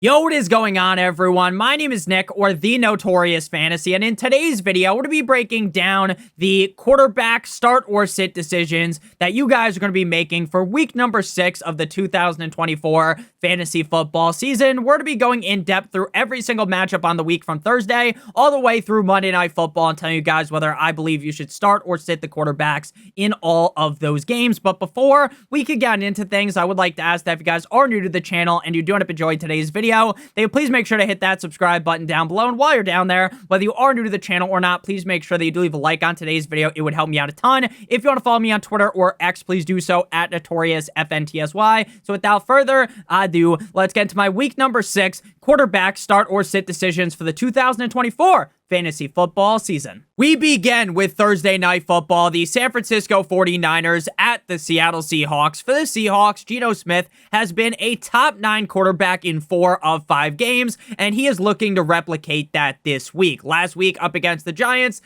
Yo, what is going on, everyone? My name is Nick, or the Notorious Fantasy, and in today's video, we're going to be breaking down the quarterback start or sit decisions that you guys are going to be making for week number 6 of the 2024 fantasy football season. We're going to be going in depth through every single matchup on the week from Thursday all the way through Monday Night Football and telling you guys whether I believe you should start or sit the quarterbacks in all of those games. But before we could get into things, I would like to ask that if you guys are new to the channel and you do end up enjoying today's video, please make sure to hit that subscribe button down below. And while you're down there, whether you are new to the channel or not, please make sure that you do leave a like on today's video. It would help me out a ton. If you want to follow me on Twitter or X, please do so at NotoriousFantasy. So without further ado, let's get into my week number 6 quarterback start or sit decisions for the 2024 fantasy football season. We begin with Thursday Night Football, the San Francisco 49ers at the Seattle Seahawks. For the Seahawks, Geno Smith has been a top 9 quarterback in 4 of 5 games, and he is looking to replicate that this week. Last week up against the Giants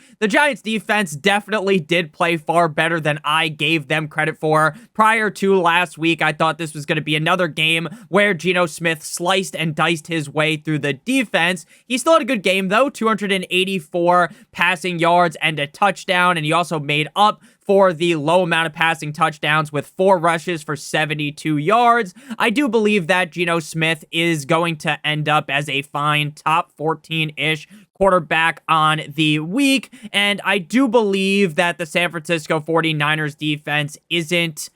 defense definitely did play far better than I gave them credit for. Prior to last week, I thought this was going to be another game where Geno Smith sliced and diced his way through the defense. He still had a good game, though, 284 passing yards and a touchdown, and he also made up for the low amount of passing touchdowns with 4 rushes for 72 yards. I do believe that Geno Smith is going to end up as a fine top 14-ish quarterback on the week, and I do believe that the San Francisco 49ers defense isn't,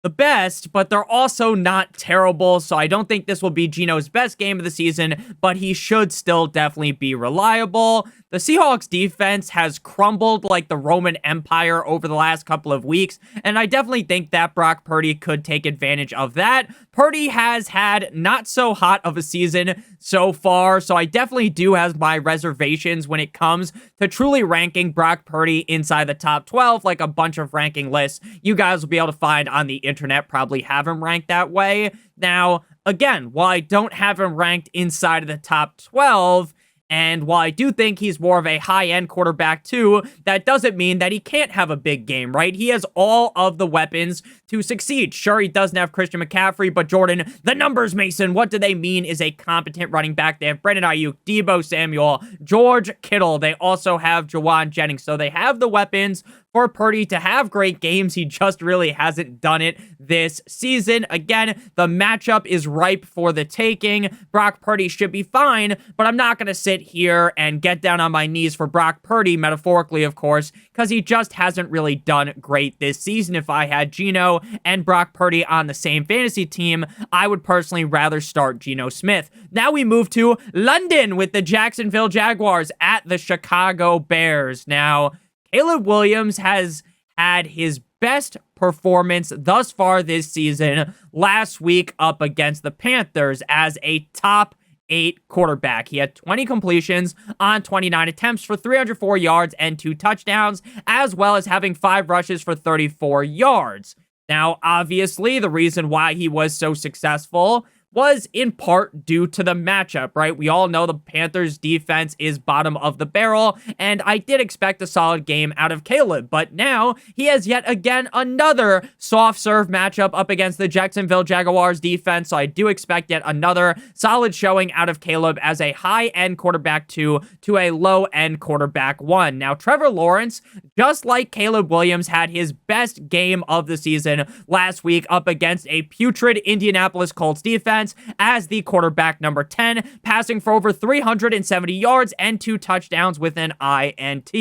the best, but they're also not terrible, so I don't think this will be Geno's best game of the season, but he should still definitely be reliable. The Seahawks defense has crumbled like the Roman Empire over the last couple of weeks, and I definitely think that Brock Purdy could take advantage of that. Purdy has had not so hot of a season so far, so I definitely do have my reservations when it comes to truly ranking Brock Purdy inside the top 12, like a bunch of ranking lists you guys will be able to find on the internet probably have him ranked that way. Now, again, while I don't have him ranked inside of the top 12, and while I do think he's more of a high-end quarterback too, that doesn't mean that he can't have a big game, right? He has all of the weapons to succeed. Sure, he doesn't have Christian McCaffrey, but Jordan, the numbers, Mason, what do they mean is a competent running back? They have Brandon Ayuk, Deebo Samuel, George Kittle. They also have Jawan Jennings. So they have the weapons for Purdy to have great games. He just really hasn't done it this season. Again, the matchup is ripe for the taking. Brock Purdy should be fine, but I'm not going to sit here and get down on my knees for Brock Purdy, metaphorically, of course, because he just hasn't really done great this season. If I had Geno and Brock Purdy on the same fantasy team, I would personally rather start Geno Smith. Now we move to London with the Jacksonville Jaguars at the Chicago Bears. Now, Caleb Williams has had his best performance thus far this season last week up against the Panthers as a top 8 quarterback. He had 20 completions on 29 attempts for 304 yards and 2 touchdowns, as well as having 5 rushes for 34 yards. Now, obviously, the reason why he was so successful was in part due to the matchup, right? We all know the Panthers defense is bottom of the barrel, and I did expect a solid game out of Caleb, but now he has yet again another soft serve matchup up against the Jacksonville Jaguars defense, so I do expect yet another solid showing out of Caleb as a high-end quarterback 2 to a low-end quarterback 1. Now, Trevor Lawrence, just like Caleb Williams, had his best game of the season last week up against a putrid Indianapolis Colts defense as the quarterback number 10, passing for over 370 yards and 2 touchdowns with an INT.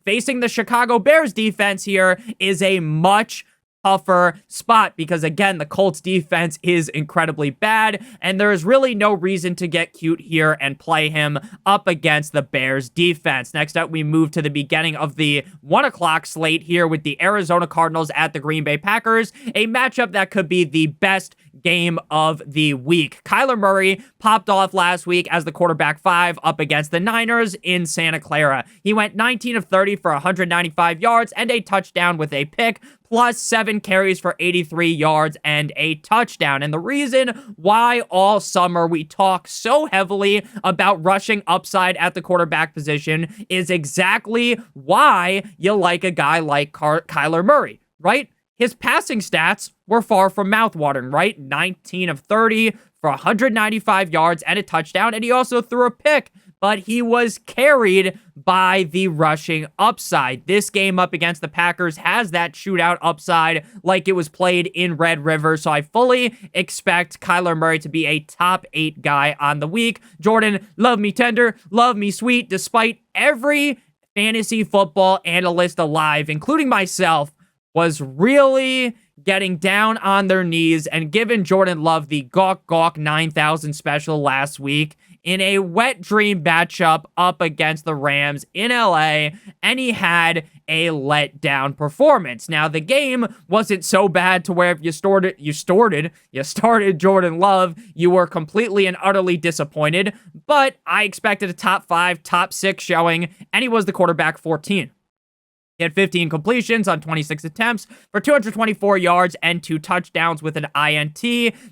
Facing the Chicago Bears defense here is a much tougher spot because, again, the Colts defense is incredibly bad, and there is really no reason to get cute here and play him up against the Bears defense. Next up, we move to the beginning of the 1 o'clock slate here with the Arizona Cardinals at the Green Bay Packers, a matchup that could be the best game of the week. Kyler Murray popped off last week as the quarterback 5 up against the Niners in Santa Clara. He went 19 of 30 for 195 yards and a touchdown with a pick, plus 7 carries for 83 yards and a touchdown. And the reason why all summer we talk so heavily about rushing upside at the quarterback position is exactly why you like a guy like Kyler Murray, right? his passing stats were far from mouthwatering, right? 19 of 30 for 195 yards and a touchdown, and he also threw a pick, but he was carried by the rushing upside. This game up against the Packers has that shootout upside like it was played in Red River, so I fully expect Kyler Murray to be a top 8 guy on the week. Jordan, love me tender, love me sweet, despite every fantasy football analyst alive, including myself, was really getting down on their knees and giving Jordan Love the Gawk Gawk 9000 special last week in a wet dream matchup up against the Rams in LA, and he had a letdown performance. Now, the game wasn't so bad to where if you started Jordan Love, you were completely and utterly disappointed, but I expected a top 5, top 6 showing, and he was the quarterback 14. He had 15 completions on 26 attempts for 224 yards and 2 touchdowns with an INT.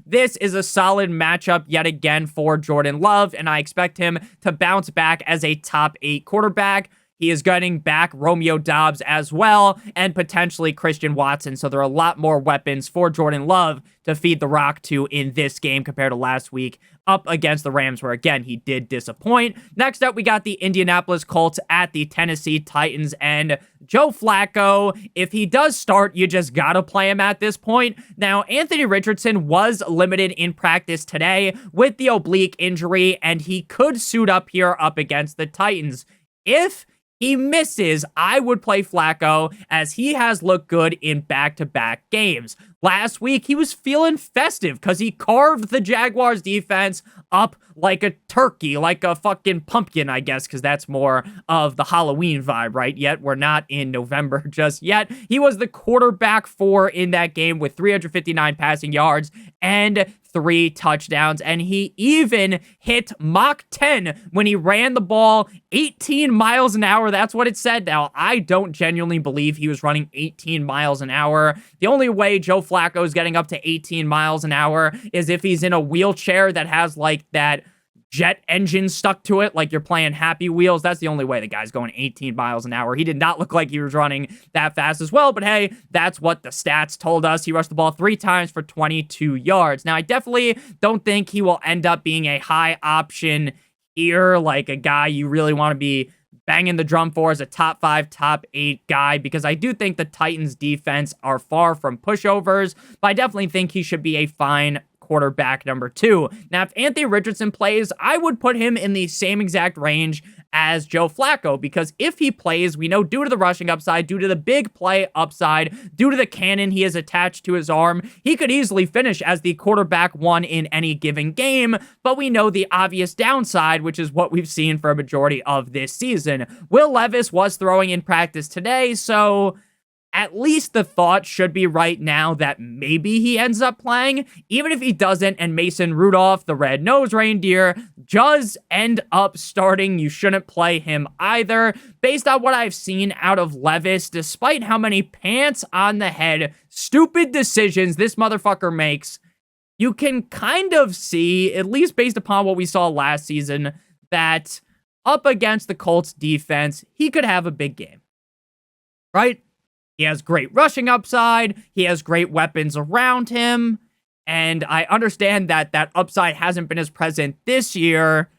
This is a solid matchup yet again for Jordan Love, and I expect him to bounce back as a top 8 quarterback. He is getting back Romeo Doubs as well, and potentially Christian Watson, so there are a lot more weapons for Jordan Love to feed the rock to in this game compared to last week up against the Rams, where, again, he did disappoint. Next up, we got the Indianapolis Colts at the Tennessee Titans, and Joe Flacco, if he does start, you just gotta play him at this point. Now, Anthony Richardson was limited in practice today with the oblique injury, and he could suit up here up against the Titans. If he misses, I would play Flacco, as he has looked good in back-to-back games. Last week, he was feeling festive because he carved the Jaguars defense up like a turkey, like a fucking pumpkin, I guess, because that's more of the Halloween vibe, right? Yet we're not in November just yet. He was the quarterback 4 in that game with 359 passing yards and 3 touchdowns, and he even hit Mach 10 when he ran the ball 18 miles an hour. That's what it said. Now, I don't genuinely believe he was running 18 miles an hour. The only way Joe Flacco is getting up to 18 miles an hour is if he's in a wheelchair that has like that jet engine stuck to it, like you're playing Happy Wheels. That's the only way the guy's going 18 miles an hour. He did not look like he was running that fast as well, but hey, that's what the stats told us. He rushed the ball 3 times for 22 yards. Now, I definitely don't think he will end up being a high option here, like a guy you really want to be banging the drum for as a top 5, top 8 guy, because I do think the Titans defense are far from pushovers, but I definitely think he should be a fine quarterback number 2. Now, if Anthony Richardson plays, I would put him in the same exact range as Joe Flacco, because if he plays, we know due to the rushing upside, due to the big play upside, due to the cannon he has attached to his arm, he could easily finish as the quarterback 1 in any given game, but we know the obvious downside, which is what we've seen for a majority of this season. Will Levis was throwing in practice today, so at least the thought should be right now that maybe he ends up playing. Even if he doesn't and Mason Rudolph, the red-nosed reindeer, does end up starting, you shouldn't play him either. Based on what I've seen out of Levis, despite how many pants on the head, stupid decisions this motherfucker makes, you can kind of see, at least based upon what we saw last season, that up against the Colts defense, he could have a big game, right? He has great rushing upside. He has great weapons around him. And I understand that that upside hasn't been as present this year,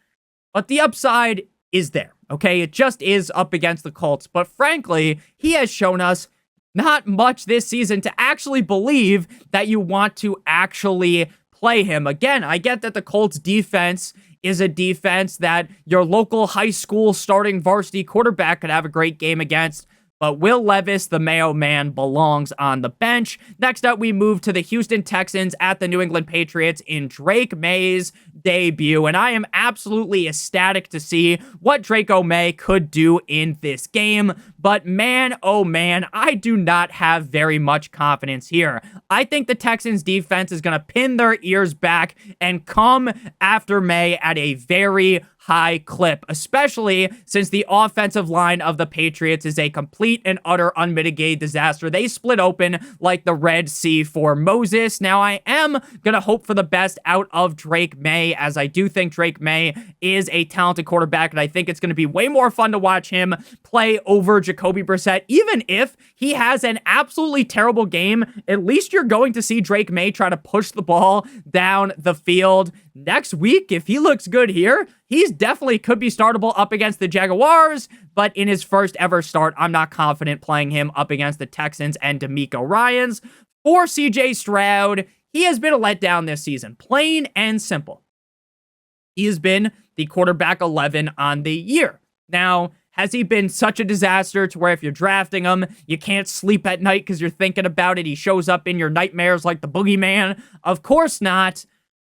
but the upside is there, okay? It just is up against the Colts. But frankly, he has shown us not much this season to actually believe that you want to actually play him. Again, I get that the Colts defense is a defense that your local high school starting varsity quarterback could have a great game against, but Will Levis, the Mayo man, belongs on the bench. Next up, we move to the Houston Texans at the New England Patriots in Drake May's debut, and I am absolutely ecstatic to see what Draco May could do in this game, but man, oh man, I do not have very much confidence here. I think the Texans defense is going to pin their ears back and come after May at a very high clip, especially since the offensive line of the Patriots is a complete and utter unmitigated disaster. They split open like the Red Sea for Moses. Now, I am going to hope for the best out of Drake May, as I do think Drake May is a talented quarterback, and I think it's going to be way more fun to watch him play over Jacoby Brissett. Even if he has an absolutely terrible game, at least you're going to see Drake May try to push the ball down the field. Next week, if he looks good here, he's definitely could be startable up against the Jaguars, but in his first ever start, I'm not confident playing him up against the Texans and DeMeco Ryans. For CJ Stroud, he has been a letdown this season, plain and simple. He has been the quarterback 11 on the year. Now, has he been such a disaster to where if you're drafting him, you can't sleep at night because you're thinking about it? He shows up in your nightmares like the boogeyman? Of course not.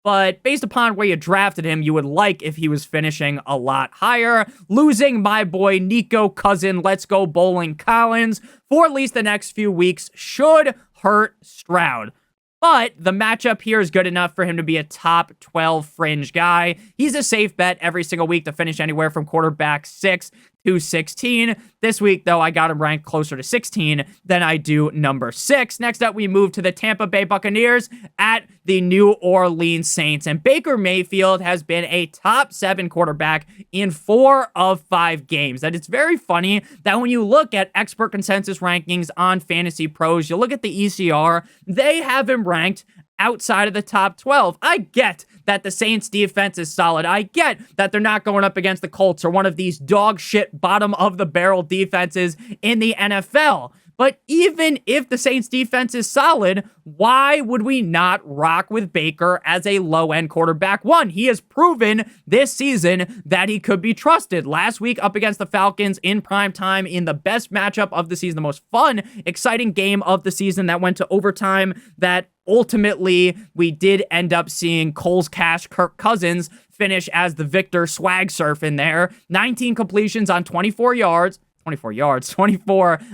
But based upon where you drafted him, you would like if he was finishing a lot higher. Losing my boy Nico Cousin, Let's Go Bowling Collins for at least the next few weeks should hurt Stroud. But the matchup here is good enough for him to be a top 12 fringe guy. He's a safe bet every single week to finish anywhere from quarterback 6 to 16. This week, though, I got him ranked closer to 16 than I do number 6. Next up, we move to the Tampa Bay Buccaneers at the New Orleans Saints. And Baker Mayfield has been a top 7 quarterback in 4 of 5 games. That it's very funny that when you look at expert consensus rankings on Fantasy Pros, you look at the ECR, they have him ranked outside of the top 12. I get that the Saints defense is solid. I get that they're not going up against the Colts or one of these dog shit bottom of the barrel defenses in the NFL. But even if the Saints defense is solid, why would we not rock with Baker as a low-end quarterback? One, he has proven this season that he could be trusted. Last week up against the Falcons in prime time in the best matchup of the season, the most fun, exciting game of the season that went to overtime, that ultimately we did end up seeing Cole's Cash Kirk Cousins finish as the victor, swag surf in there. 19 completions on 24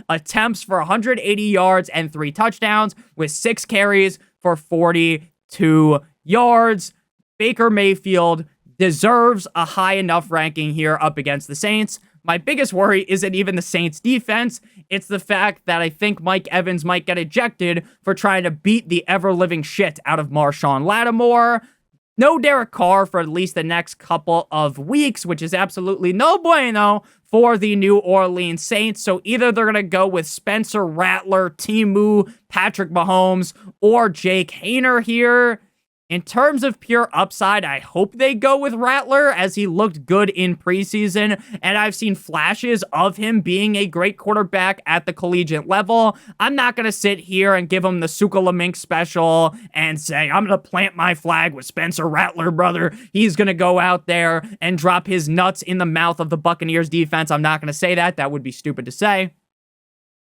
attempts for 180 yards and 3 touchdowns with 6 carries for 42 yards. Baker Mayfield deserves a high enough ranking here up against the Saints. My biggest worry isn't even the Saints defense. It's the fact that I think Mike Evans might get ejected for trying to beat the ever-living shit out of Marshawn Lattimore. No Derek Carr for at least the next couple of weeks, which is absolutely no bueno for the New Orleans Saints. So either they're going to go with Spencer Rattler, Temu, Patrick Mahomes, or Jake Haener here. In terms of pure upside, I hope they go with Rattler as he looked good in preseason, and I've seen flashes of him being a great quarterback at the collegiate level. I'm not going to sit here and give him the Sukalamink special and say, I'm going to plant my flag with Spencer Rattler, brother. He's going to go out there and drop his nuts in the mouth of the Buccaneers defense. I'm not going to say that. That would be stupid to say.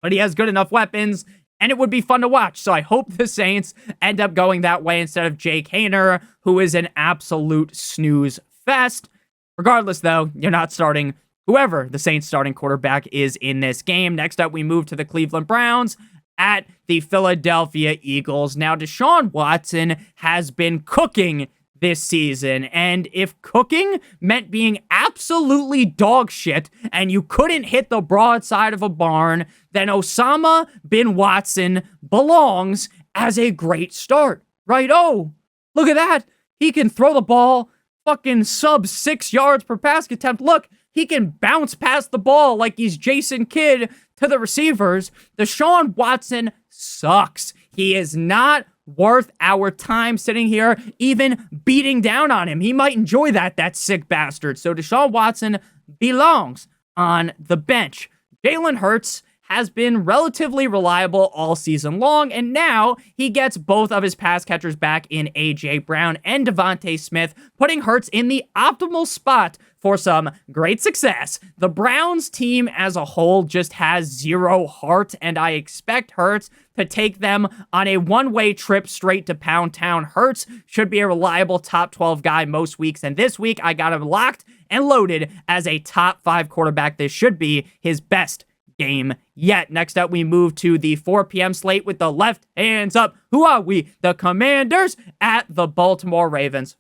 But he has good enough weapons, and it would be fun to watch. So I hope the Saints end up going that way instead of Jake Haener, who is an absolute snooze fest. Regardless, though, you're not starting whoever the Saints starting quarterback is in this game. Next up, we move to the Cleveland Browns at the Philadelphia Eagles. Now, Deshaun Watson has been cooking this season, and if cooking meant being absolutely dog shit and you couldn't hit the broadside of a barn, then Osama bin Watson belongs as a great start, right? Oh, look at that. He can throw the ball fucking sub 6 yards per pass attempt. Look, he can bounce past the ball like he's Jason Kidd to the receivers. Deshaun Watson sucks. He is not worth our time sitting here even beating down on him. He might enjoy that sick bastard. So Deshaun Watson belongs on the bench. Jalen Hurts has been relatively reliable all season long, and now he gets both of his pass catchers back in A.J. Brown and Devontae Smith, putting Hurts in the optimal spot for some great success. The Browns team as a whole just has zero heart, and I expect Hurts to take them on a one-way trip straight to Pound Town. Hurts should be a reliable top 12 guy most weeks, and this week I got him locked and loaded as a top 5 quarterback. This should be his best game yet. Next up, we move to the 4 p.m. slate with the left hands up. Who are we? The Commanders at the Baltimore Ravens.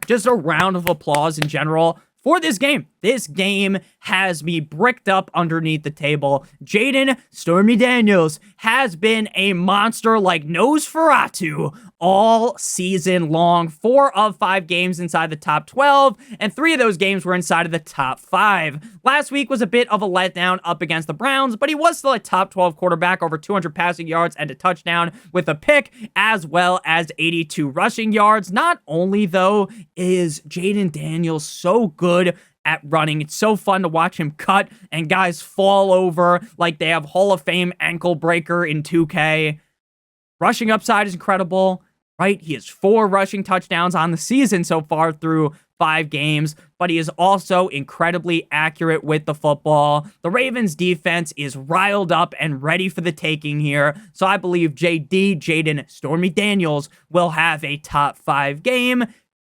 Just a round of applause in general for this game. this game has me bricked up underneath the table. Jaden Stormy Daniels has been a monster like Nosferatu all season long. 4 of 5 games inside the top 12, and 3 of those games were inside of the top 5. Last week was a bit of a letdown up against the Browns, but he was still a top 12 quarterback, over 200 passing yards and a touchdown with a pick, as well as 82 rushing yards. Not only, though, is Jaden Daniels so good at running. It's so fun to watch him cut and guys fall over like they have Hall of Fame ankle breaker in 2K. Rushing upside is incredible, right? He has 4 rushing touchdowns on the season so far through 5 games, but he is also incredibly accurate with the football. The Ravens defense is riled up and ready for the taking here, so I believe Jaden Stormy Daniels will have a top 5 game.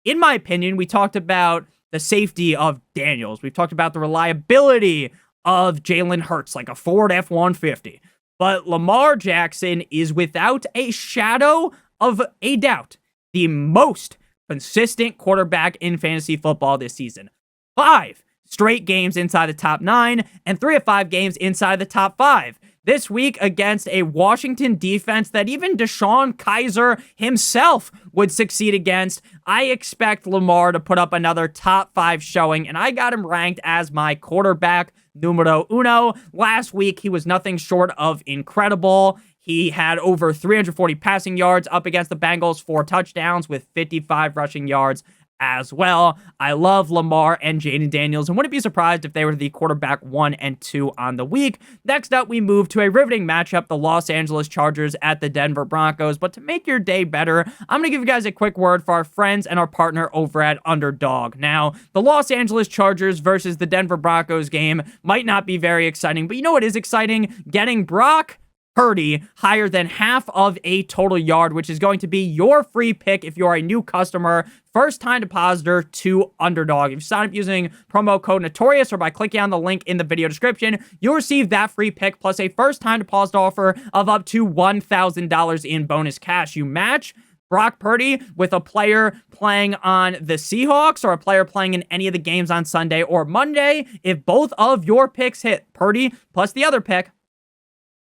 In my opinion, we talked about the safety of Daniels. We've talked about the reliability of Jalen Hurts, like a Ford F-150. But Lamar Jackson is, without a shadow of a doubt, the most consistent quarterback in fantasy football this season. 5 straight games inside the top 9, and 3 of 5 games inside the top 5. This week against a Washington defense that even Deshaun Kaiser himself would succeed against, I expect Lamar to put up another top 5 showing, and I got him ranked as my quarterback numero uno. Last week, he was nothing short of incredible. He had over 340 passing yards up against the Bengals, 4 touchdowns with 55 rushing yards as well. I love Lamar and Jaden Daniels, and wouldn't be surprised if they were the quarterback 1 and 2 on the week. Next up, we move to a riveting matchup, the Los Angeles Chargers at the Denver Broncos. But to make your day better, I'm going to give you guys a quick word for our friends and our partner over at Underdog. Now, the Los Angeles Chargers versus the Denver Broncos game might not be very exciting, but you know what is exciting? Getting Brock Purdy higher than half of a total yard, which is going to be your free pick if you're a new customer, first-time depositor to Underdog. If you sign up using promo code Notorious or by clicking on the link in the video description, you'll receive that free pick plus a first-time deposit offer of up to $1,000 in bonus cash. You match Brock Purdy with a player playing on the Seahawks or a player playing in any of the games on Sunday or Monday. If both of your picks hit, Purdy plus the other pick,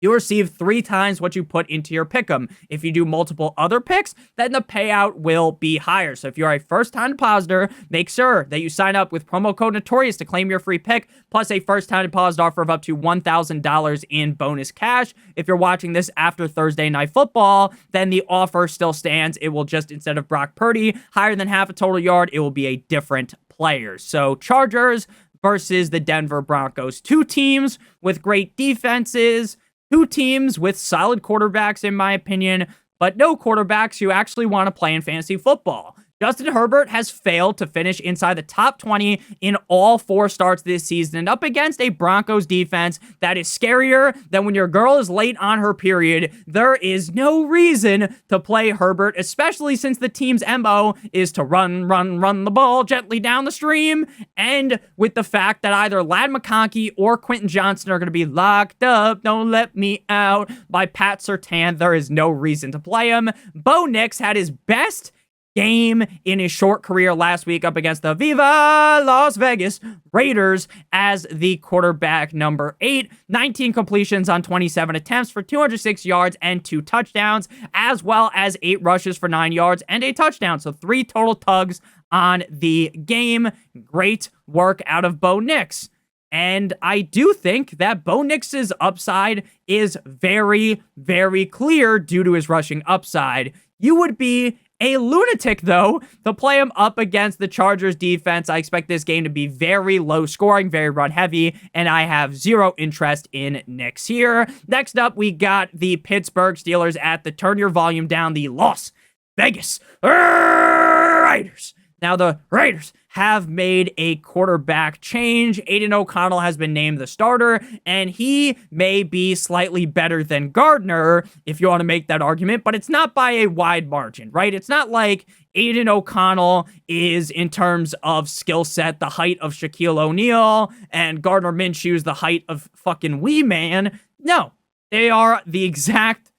you receive 3 times what you put into your pick'em. If you do multiple other picks, then the payout will be higher. So if you're a first-time depositor, make sure that you sign up with promo code Notorious to claim your free pick, plus a first-time deposit offer of up to $1,000 in bonus cash. If you're watching this after Thursday Night Football, then the offer still stands. It will just, instead of Brock Purdy, higher than half a total yard, it will be a different player. So Chargers versus the Denver Broncos. 2 teams with great defenses, 2 teams with solid quarterbacks, in my opinion, but no quarterbacks who actually want to play in fantasy football. Justin Herbert has failed to finish inside the top 20 in all 4 starts this season, and up against a Broncos defense that is scarier than when your girl is late on her period. There is no reason to play Herbert, especially since the team's MO is to run the ball gently down the stream, and with the fact that either Ladd McConkey or Quentin Johnston are going to be locked up, don't let me out, by Pat Surtain, there is no reason to play him. Bo Nix had his best game in his short career last week up against the Viva Las Vegas Raiders as the quarterback number 8. 19 completions on 27 attempts for 206 yards and 2 touchdowns, as well as 8 rushes for 9 yards and a touchdown. So 3 total tugs on the game. Great work out of Bo Nix. And I do think that Bo Nix's upside is very, very clear due to his rushing upside. You would be a lunatic, though, to play him up against the Chargers defense. I expect this game to be very low scoring, very run heavy, and I have 0 interest in Nix here. Next up, we got the Pittsburgh Steelers at the turn your volume down, the Las Vegas Raiders. Now, the Raiders have made a quarterback change. Aiden O'Connell has been named the starter, and he may be slightly better than Gardner, if you want to make that argument, but it's not by a wide margin, right? It's not like Aiden O'Connell is, in terms of skill set, the height of Shaquille O'Neal, and Gardner Minshew's the height of fucking Wee Man. No, they are the exact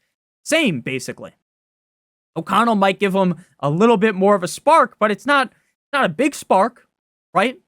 same, basically. O'Connell might give him a little bit more of a spark, but it's not a big spark, right?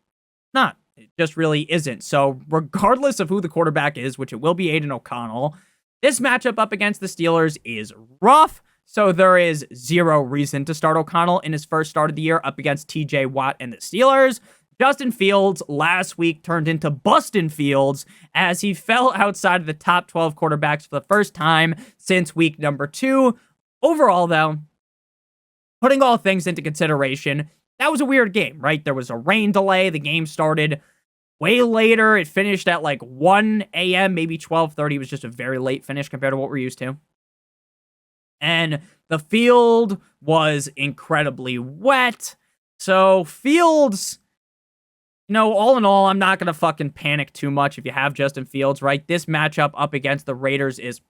Not. It just really isn't. So regardless of who the quarterback is, which it will be Aiden O'Connell, this matchup up against the Steelers is rough. So there is zero reason to start O'Connell in his first start of the year up against TJ Watt and the Steelers. Justin Fields last week turned into Bustin' Fields as he fell outside of the top 12 quarterbacks for the first time since week number 2. Overall, though, putting all things into consideration, that was a weird game, right? There was a rain delay. The game started way later. It finished at like 1 a.m., maybe 12:30. It was just a very late finish compared to what we're used to. And the field was incredibly wet. So Fields, all in all, I'm not going to fucking panic too much if you have Justin Fields, right? This matchup up against the Raiders is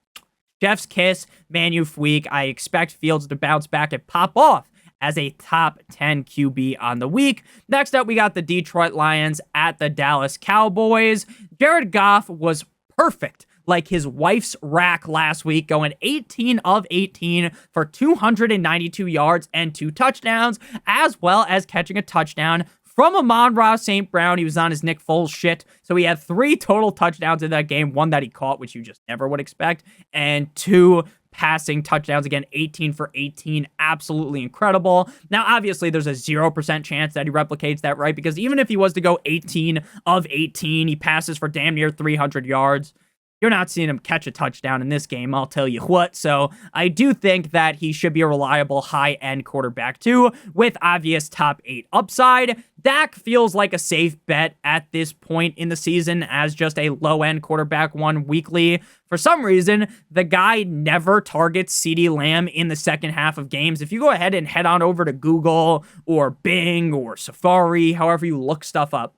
chef's kiss, Manu Fweek. I expect Fields to bounce back and pop off as a top 10 QB on the week. Next up, we got the Detroit Lions at the Dallas Cowboys. Jared Goff was perfect, like his wife's rack last week, going 18 of 18 for 292 yards and 2 touchdowns, as well as catching a touchdown from Amon-Ra St. Brown. He was on his Nick Foles shit, so he had 3 total touchdowns in that game, 1 that he caught, which you just never would expect, and 2 passing touchdowns. Again, 18 for 18. Absolutely incredible. Now, obviously, there's a 0% chance that he replicates that, right? Because even if he was to go 18 of 18, he passes for damn near 300 yards. You're not seeing him catch a touchdown in this game, I'll tell you what. So I do think that he should be a reliable high-end quarterback too, with obvious top 8 upside. Dak feels like a safe bet at this point in the season as just a low-end quarterback one weekly. For some reason, the guy never targets CeeDee Lamb in the second half of games. If you go ahead and head on over to Google or Bing or Safari, however you look stuff up,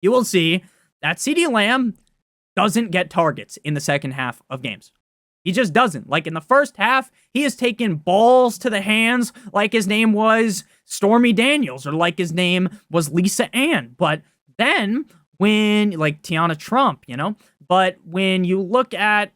you will see that CeeDee Lamb doesn't get targets in the second half of games. He just doesn't. Like in the first half, he has taken balls to the hands like his name was Stormy Daniels or like his name was Lisa Ann. But then when, like Tiana Trump, but when you look at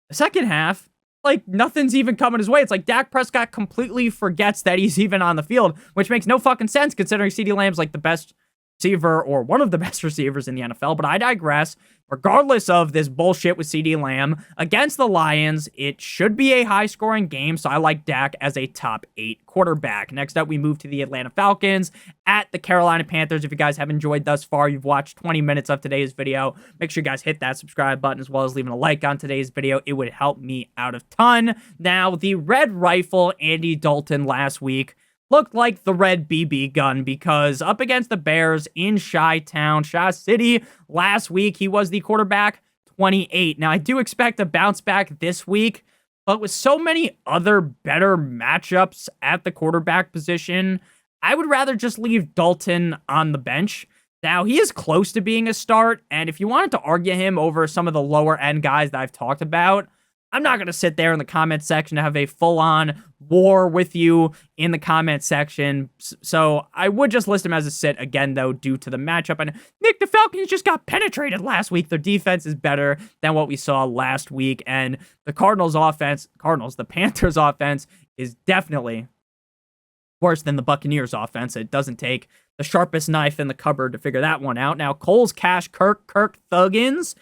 the second half, like nothing's even coming his way. It's like Dak Prescott completely forgets that he's even on the field, which makes no fucking sense considering CeeDee Lamb's like the best receiver or one of the best receivers in the NFL, but I digress. Regardless of this bullshit with CeeDee Lamb, against the Lions, it should be a high-scoring game, so I like Dak as a top 8 quarterback. Next up, we move to the Atlanta Falcons at the Carolina Panthers. If you guys have enjoyed thus far, you've watched 20 minutes of today's video, make sure you guys hit that subscribe button as well as leaving a like on today's video. It would help me out a ton. Now, the Red Rifle Andy Dalton last week looked like the red BB gun because up against the Bears in Chi-Town, Shaw City, last week, he was the quarterback 28. Now, I do expect a bounce back this week, but with so many other better matchups at the quarterback position, I would rather just leave Dalton on the bench. Now, he is close to being a start, and if you wanted to argue him over some of the lower-end guys that I've talked about, I'm not going to sit there in the comment section to have a full-on war with you in the comment section. So I would just list him as a sit again, though, due to the matchup. And Nick, the Falcons just got penetrated last week. Their defense is better than what we saw last week. And the the Panthers offense is definitely worse than the Buccaneers offense. It doesn't take the sharpest knife in the cupboard to figure that one out. Now, Coles, Cash, Kirk Thuggins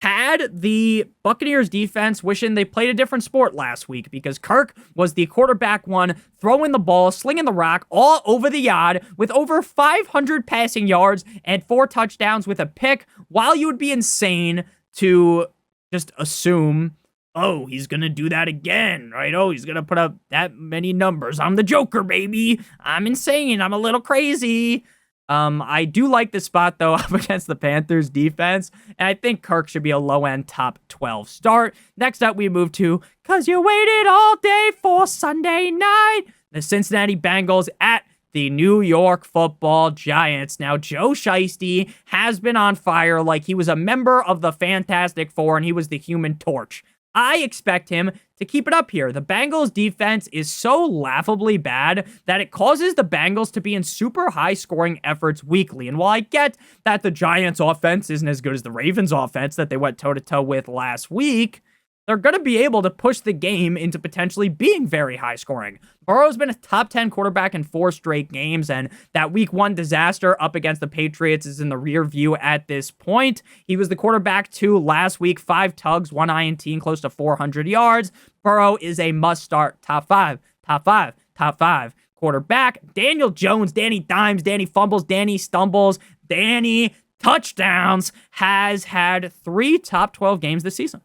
had the Buccaneers defense wishing they played a different sport last week because Kirk was the quarterback one, throwing the ball, slinging the rock all over the yard with over 500 passing yards and 4 touchdowns with a pick, while you would be insane to just assume, oh, he's going to do that again, right? Oh, he's going to put up that many numbers. I'm the Joker, baby. I'm insane. I'm a little crazy. I do like this spot, though, up against the Panthers defense, and I think Kirk should be a low-end top 12 start. Next up, we move to, cause you waited all day for Sunday night, the Cincinnati Bengals at the New York Football Giants. Now, Joe Shiesty has been on fire like he was a member of the Fantastic Four and he was the Human Torch. I expect him to keep it up here. The Bengals defense is so laughably bad that it causes the Bengals to be in super high scoring efforts weekly. And while I get that the Giants offense isn't as good as the Ravens offense that they went toe to toe with last week, they're going to be able to push the game into potentially being very high scoring. Burrow's been a top 10 quarterback in 4 straight games, and that week 1 disaster up against the Patriots is in the rear view at this point. He was the quarterback 2 last week, 5 tugs, 1 INT, and close to 400 yards. Burrow is a must-start top 5 quarterback. Daniel Jones, Danny Dimes, Danny Fumbles, Danny Stumbles, Danny Touchdowns has had 3 top 12 games this season.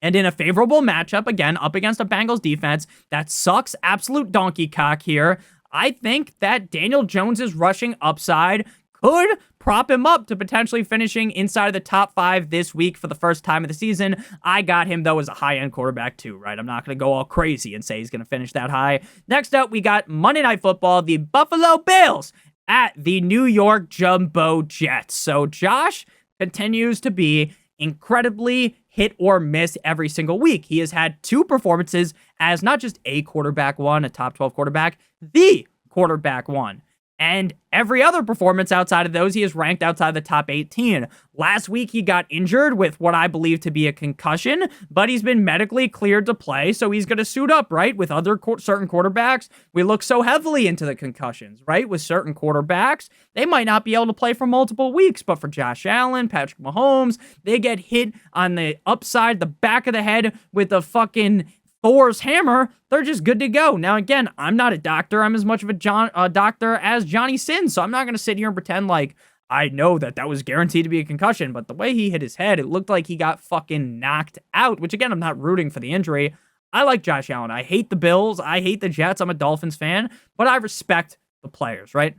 And in a favorable matchup, again, up against a Bengals defense that sucks absolute donkey cock here, I think that Daniel Jones's rushing upside could prop him up to potentially finishing inside of the top 5 this week for the first time of the season. I got him, though, as a high-end quarterback, too, right? I'm not going to go all crazy and say he's going to finish that high. Next up, we got Monday Night Football, the Buffalo Bills at the New York Jumbo Jets. So Josh continues to be incredibly hit or miss every single week. He has had 2 performances as not just a quarterback 1, a top 12 quarterback, the quarterback 1. And every other performance outside of those, he is ranked outside the top 18. Last week, he got injured with what I believe to be a concussion, but he's been medically cleared to play, so he's going to suit up, right? With other certain quarterbacks, we look so heavily into the concussions, right? With certain quarterbacks, they might not be able to play for multiple weeks, but for Josh Allen, Patrick Mahomes, they get hit on the upside, the back of the head with a fucking Thor's hammer, they're just good to go. Now, again, I'm not a doctor. I'm as much of a doctor as Johnny Sins, so I'm not going to sit here and pretend like I know that that was guaranteed to be a concussion, but the way he hit his head, it looked like he got fucking knocked out, which, again, I'm not rooting for the injury. I like Josh Allen. I hate the Bills. I hate the Jets. I'm a Dolphins fan, but I respect the players, right?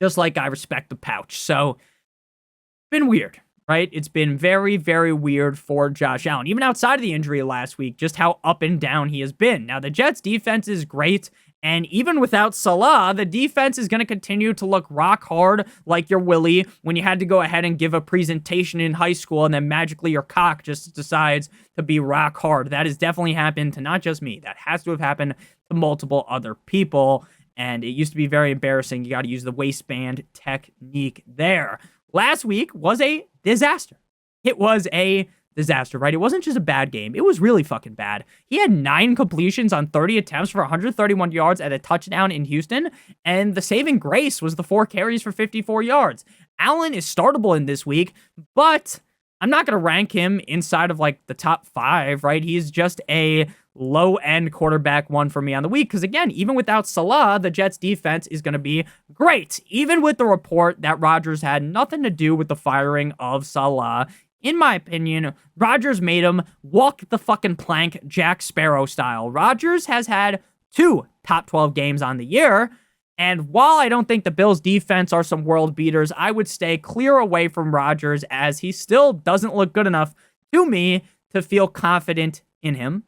Just like I respect the pouch. So, it's been weird. Right? It's been very, very weird for Josh Allen. Even outside of the injury last week, just how up and down he has been. Now, the Jets' defense is great, and even without Salah, the defense is going to continue to look rock hard like your Willie when you had to go ahead and give a presentation in high school, and then magically your cock just decides to be rock hard. That has definitely happened to not just me. That has to have happened to multiple other people, and it used to be very embarrassing. You got to use the waistband technique there. Last week was a disaster. It was a disaster, right? It wasn't just a bad game. It was really fucking bad. He had 9 completions on 30 attempts for 131 yards at a touchdown in Houston, and the saving grace was the 4 carries for 54 yards. Allen is startable in this week, but I'm not going to rank him inside of like the top 5, right? He's just a low-end quarterback 1 for me on the week. Because again, even without Salah, the Jets defense is going to be great. Even with the report that Rodgers had nothing to do with the firing of Salah. In my opinion, Rodgers made him walk the fucking plank Jack Sparrow style. Rodgers has had 2 top 12 games on the year. And while I don't think the Bills' defense are some world beaters, I would stay clear away from Rodgers as he still doesn't look good enough to me to feel confident in him.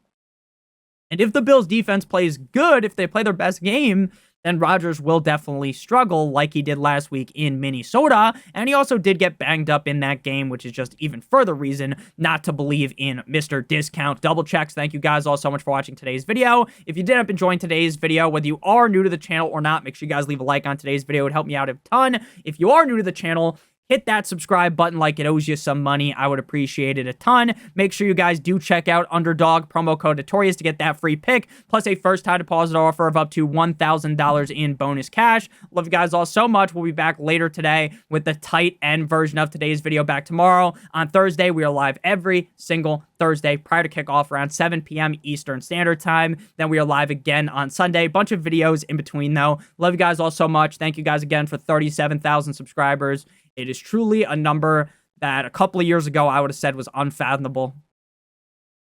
And if the Bills' defense plays good, if they play their best game, then Rodgers will definitely struggle like he did last week in Minnesota. And he also did get banged up in that game, which is just even further reason not to believe in Mr. Discount Double Checks. Thank you guys all so much for watching today's video. If you did end up enjoying today's video, whether you are new to the channel or not, make sure you guys leave a like on today's video. It would help me out a ton. If you are new to the channel, hit that subscribe button like it owes you some money. I would appreciate it a ton. Make sure you guys do check out Underdog, promo code Notorious to get that free pick, plus a first-time deposit offer of up to $1,000 in bonus cash. Love you guys all so much. We'll be back later today with the tight end version of today's video back tomorrow. On Thursday, we are live every single Thursday prior to kickoff around 7 p.m. Eastern Standard Time. Then we are live again on Sunday. Bunch of videos in between, though. Love you guys all so much. Thank you guys again for 37,000 subscribers. It is truly a number that a couple of years ago I would have said was unfathomable,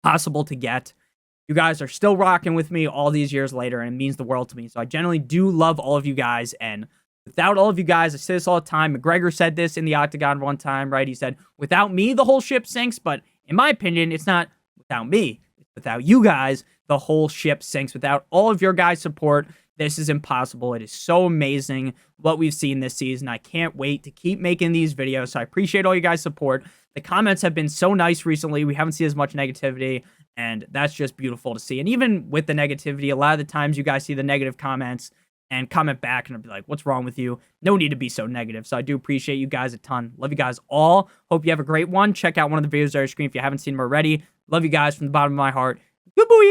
possible to get. You guys are still rocking with me all these years later, and it means the world to me. So I generally do love all of you guys, and without all of you guys, I say this all the time. McGregor said this in the Octagon one time, right? He said, without me, the whole ship sinks, but in my opinion, it's not without me. It's without you guys, the whole ship sinks. Without all of your guys' support, this is impossible. It is so amazing what we've seen this season. I can't wait to keep making these videos. So I appreciate all you guys' support. The comments have been so nice recently. We haven't seen as much negativity, and that's just beautiful to see. And even with the negativity, a lot of the times you guys see the negative comments, and comment back and I'll be like, what's wrong with you? No need to be so negative. So I do appreciate you guys a ton. Love you guys all. Hope you have a great one. Check out one of the videos on your screen if you haven't seen them already. Love you guys from the bottom of my heart. Good boy.